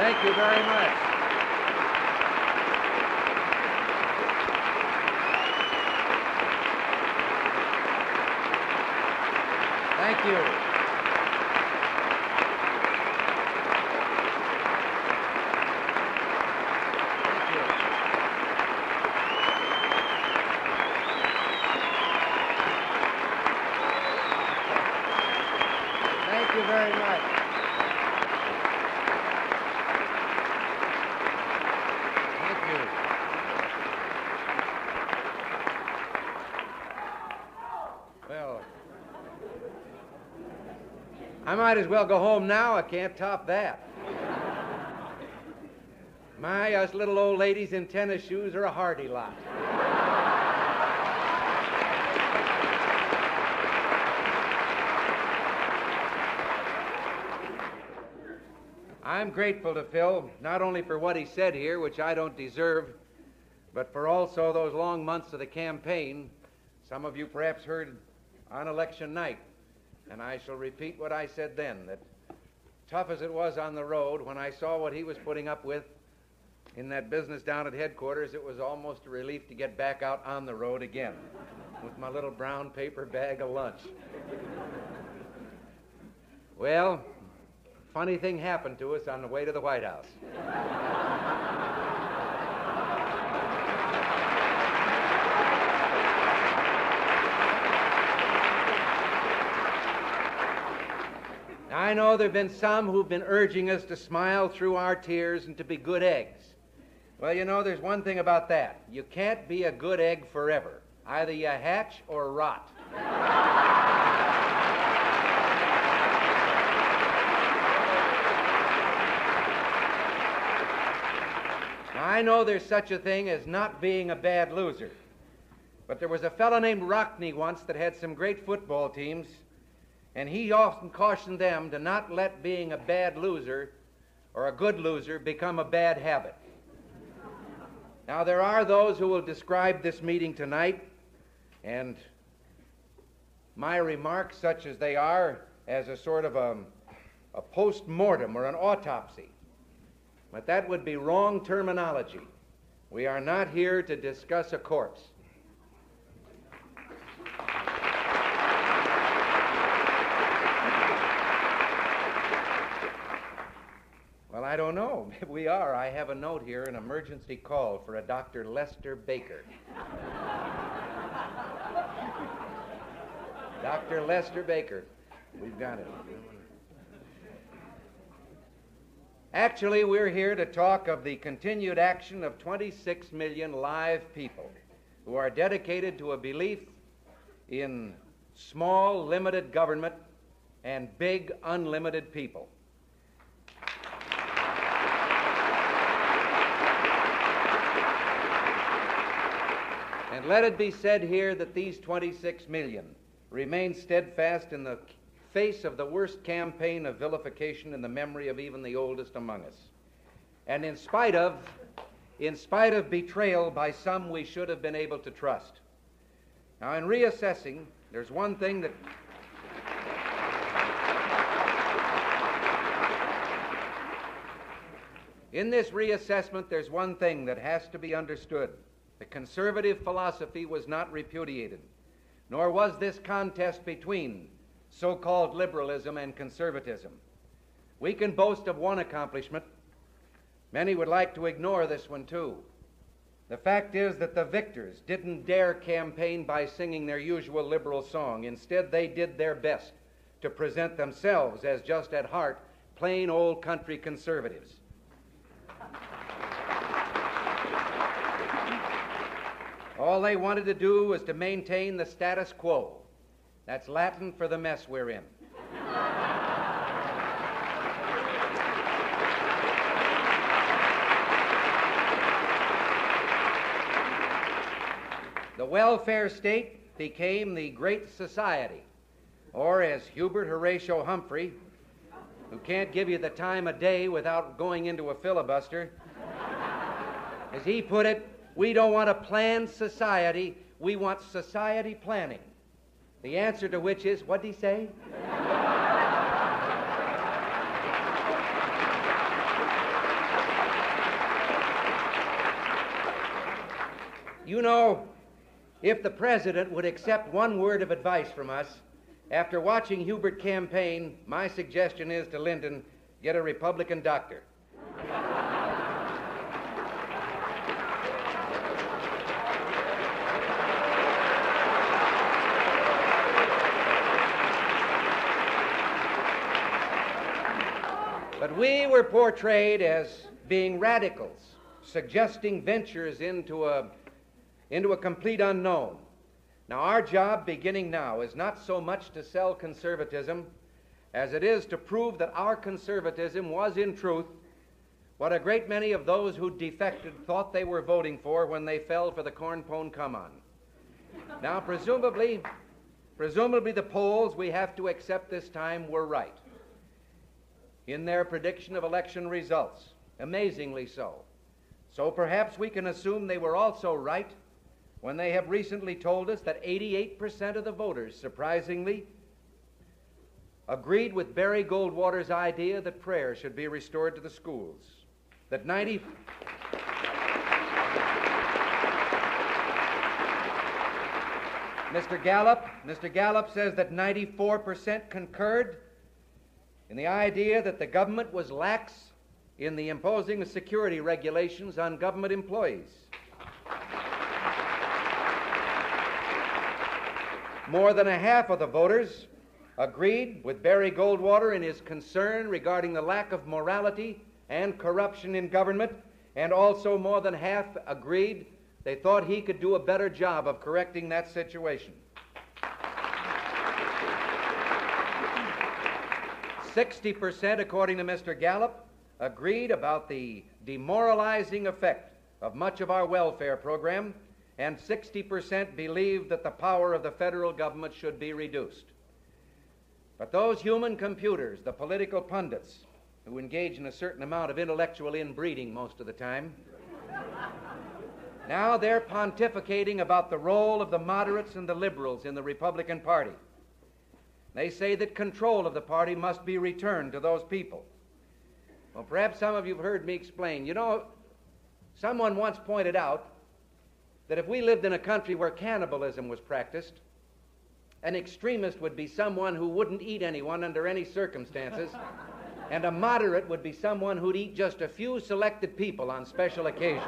Thank you very much. Thank you. Thank you very much. Thank you. Well, I might as well go home now. I can't top that. My, us little old ladies in tennis shoes are a hardy lot. I'm grateful to Phil, not only for what he said here, which I don't deserve, but for also those long months of the campaign. Some of you perhaps heard on election night, and I shall repeat what I said then, that tough as it was on the road, when I saw what he was putting up with in that business down at headquarters, it was almost a relief to get back out on the road again with my little brown paper bag of lunch. Well, funny thing happened to us on the way to the White House. Now, I know there have been some who've been urging us to smile through our tears and to be good eggs. Well, you know, there's one thing about that. You can't be a good egg forever. Either you hatch or rot. Now, I know there's such a thing as not being a bad loser. But there was a fellow named Rockney once that had some great football teams, and he often cautioned them to not let being a bad loser or a good loser become a bad habit. Now, there are those who will describe this meeting tonight and my remarks, such as they are, as a sort of a post-mortem or an autopsy. But that would be wrong terminology. We are not here to discuss a corpse. Well, I don't know. Maybe we are. I have a note here, an emergency call for a Dr. Lester Baker. Dr. Lester Baker. We've got it. Actually, we're here to talk of the continued action of 26 million live people who are dedicated to a belief in small, limited government and big, unlimited people. And let it be said here that these 26 million remain steadfast in the face of the worst campaign of vilification in the memory of even the oldest among us. And in spite of betrayal by some we should have been able to trust. Now, in reassessing, there's one thing that in this reassessment, there's one thing that has to be understood. The conservative philosophy was not repudiated, nor was this contest between so-called liberalism and conservatism. We can boast of one accomplishment. Many would like to ignore this one too. The fact is that the victors didn't dare campaign by singing their usual liberal song. Instead, they did their best to present themselves as just at heart plain old country conservatives. All they wanted to do was to maintain the status quo. That's Latin for the mess we're in. The welfare state became the Great Society, or as Hubert Horatio Humphrey, who can't give you the time of day without going into a filibuster, as he put it, we don't want a planned society, we want society planning. The answer to which is, what did he say? know, if the president would accept one word of advice from us, after watching Hubert campaign, my suggestion is to Lyndon, get a Republican doctor. But we were portrayed as being radicals, suggesting ventures into a complete unknown. Now, our job beginning now is not so much to sell conservatism as it is to prove that our conservatism was in truth what a great many of those who defected thought they were voting for when they fell for the corn pone come-on. Now, presumably the polls we have to accept this time were right in their prediction of election results, amazingly so. So perhaps we can assume they were also right when they have recently told us that 88% of the voters, surprisingly, agreed with Barry Goldwater's idea that prayer should be restored to the schools. That Mr. Gallup says that 94% concurred in the idea that the government was lax in the imposing of security regulations on government employees. More than a half of the voters agreed with Barry Goldwater in his concern regarding the lack of morality and corruption in government, and also more than half agreed they thought he could do a better job of correcting that situation. 60%, according to Mr. Gallup, agreed about the demoralizing effect of much of our welfare program, and 60% believed that the power of the federal government should be reduced. But those human computers, the political pundits, who engage in a certain amount of intellectual inbreeding most of the time, now they're pontificating about the role of the moderates and the liberals in the Republican Party. They say that control of the party must be returned to those people. Well, perhaps some of you have heard me explain. You know, someone once pointed out that if we lived in a country where cannibalism was practiced, an extremist would be someone who wouldn't eat anyone under any circumstances, and a moderate would be someone who'd eat just a few selected people on special occasions.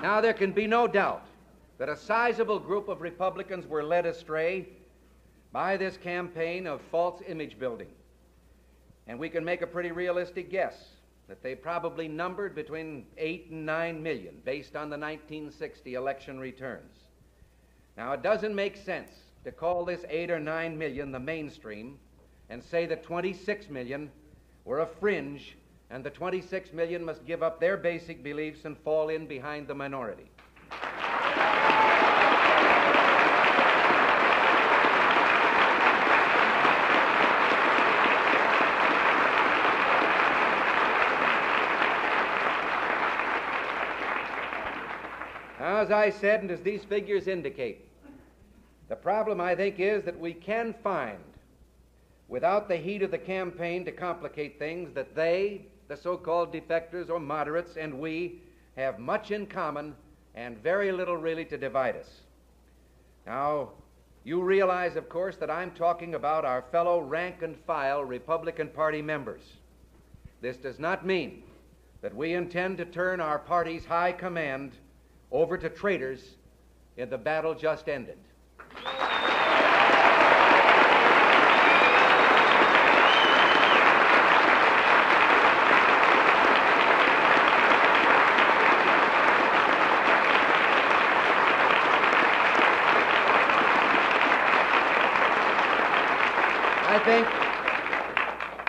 Now, there can be no doubt that a sizable group of Republicans were led astray by this campaign of false image building. And we can make a pretty realistic guess that they probably numbered between 8 and 9 million based on the 1960 election returns. Now, it doesn't make sense to call this 8 or 9 million the mainstream and say that 26 million were a fringe and the 26 million must give up their basic beliefs and fall in behind the minority. As I said, and as these figures indicate, the problem, I think, is that we can find, without the heat of the campaign to complicate things, that they, the so-called defectors or moderates, and we have much in common and very little really to divide us. Now, you realize, of course, that I'm talking about our fellow rank-and-file Republican Party members. This does not mean that we intend to turn our party's high command over to traitors in the battle just ended.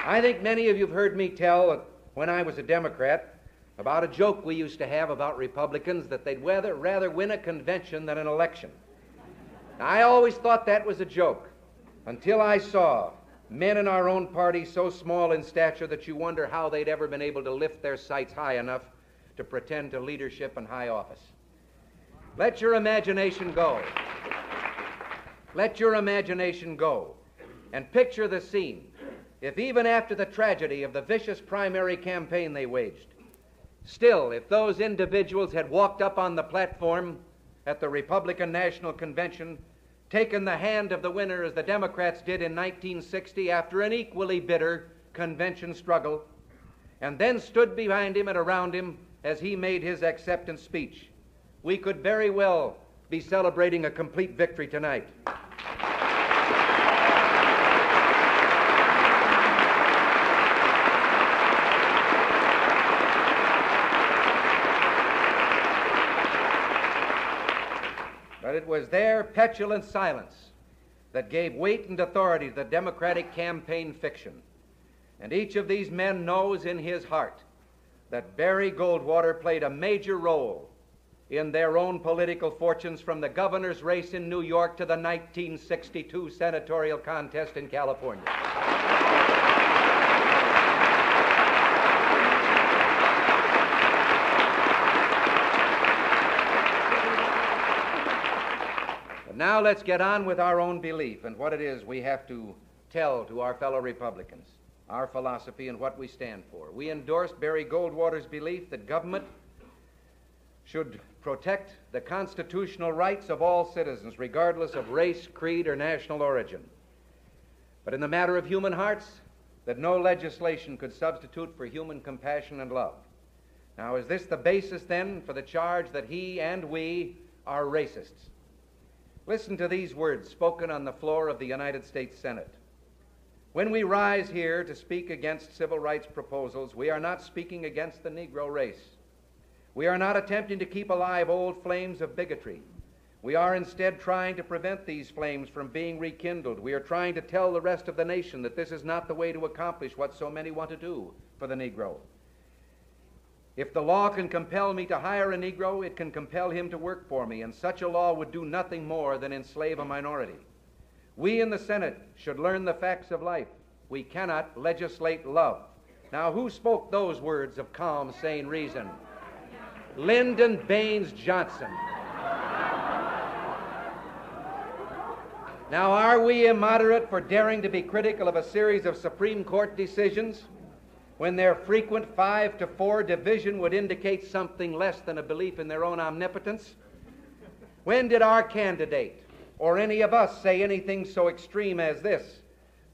I think many of you have heard me tell when I was a Democrat about a joke we used to have about Republicans, that they'd rather win a convention than an election. Now, I always thought that was a joke until I saw men in our own party so small in stature that you wonder how they'd ever been able to lift their sights high enough to pretend to leadership and high office. Let your imagination go. Let your imagination go. And picture the scene if even after the tragedy of the vicious primary campaign they waged, still, if those individuals had walked up on the platform at the Republican National Convention, taken the hand of the winner as the Democrats did in 1960 after an equally bitter convention struggle, and then stood behind him and around him as he made his acceptance speech, we could very well be celebrating a complete victory tonight. But it was their petulant silence that gave weight and authority to the Democratic campaign fiction. And each of these men knows in his heart that Barry Goldwater played a major role in their own political fortunes, from the governor's race in New York to the 1962 senatorial contest in California. Now let's get on with our own belief and what it is we have to tell to our fellow Republicans, our philosophy and what we stand for. We endorse Barry Goldwater's belief that government should protect the constitutional rights of all citizens, regardless of race, creed, or national origin. But in the matter of human hearts, that no legislation could substitute for human compassion and love. Now, is this the basis then for the charge that he and we are racists? Listen to these words spoken on the floor of the United States Senate. When we rise here to speak against civil rights proposals, we are not speaking against the Negro race. We are not attempting to keep alive old flames of bigotry. We are instead trying to prevent these flames from being rekindled. We are trying to tell the rest of the nation that this is not the way to accomplish what so many want to do for the Negro. If the law can compel me to hire a Negro, it can compel him to work for me, and such a law would do nothing more than enslave a minority. We in the Senate should learn the facts of life. We cannot legislate love. Now, who spoke those words of calm, sane reason? Lyndon Baines Johnson. Now, are we immoderate for daring to be critical of a series of Supreme Court decisions when their frequent 5-4 division would indicate something less than a belief in their own omnipotence? When did our candidate or any of us say anything so extreme as this?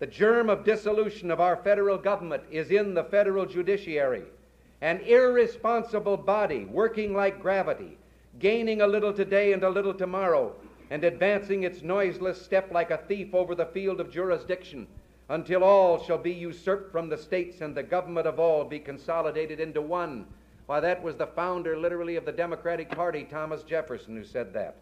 The germ of dissolution of our federal government is in the federal judiciary, an irresponsible body working like gravity, gaining a little today and a little tomorrow, and advancing its noiseless step like a thief over the field of jurisdiction, until all shall be usurped from the states and the government of all be consolidated into one. Why, that was the founder, literally, of the Democratic Party, Thomas Jefferson, who said that.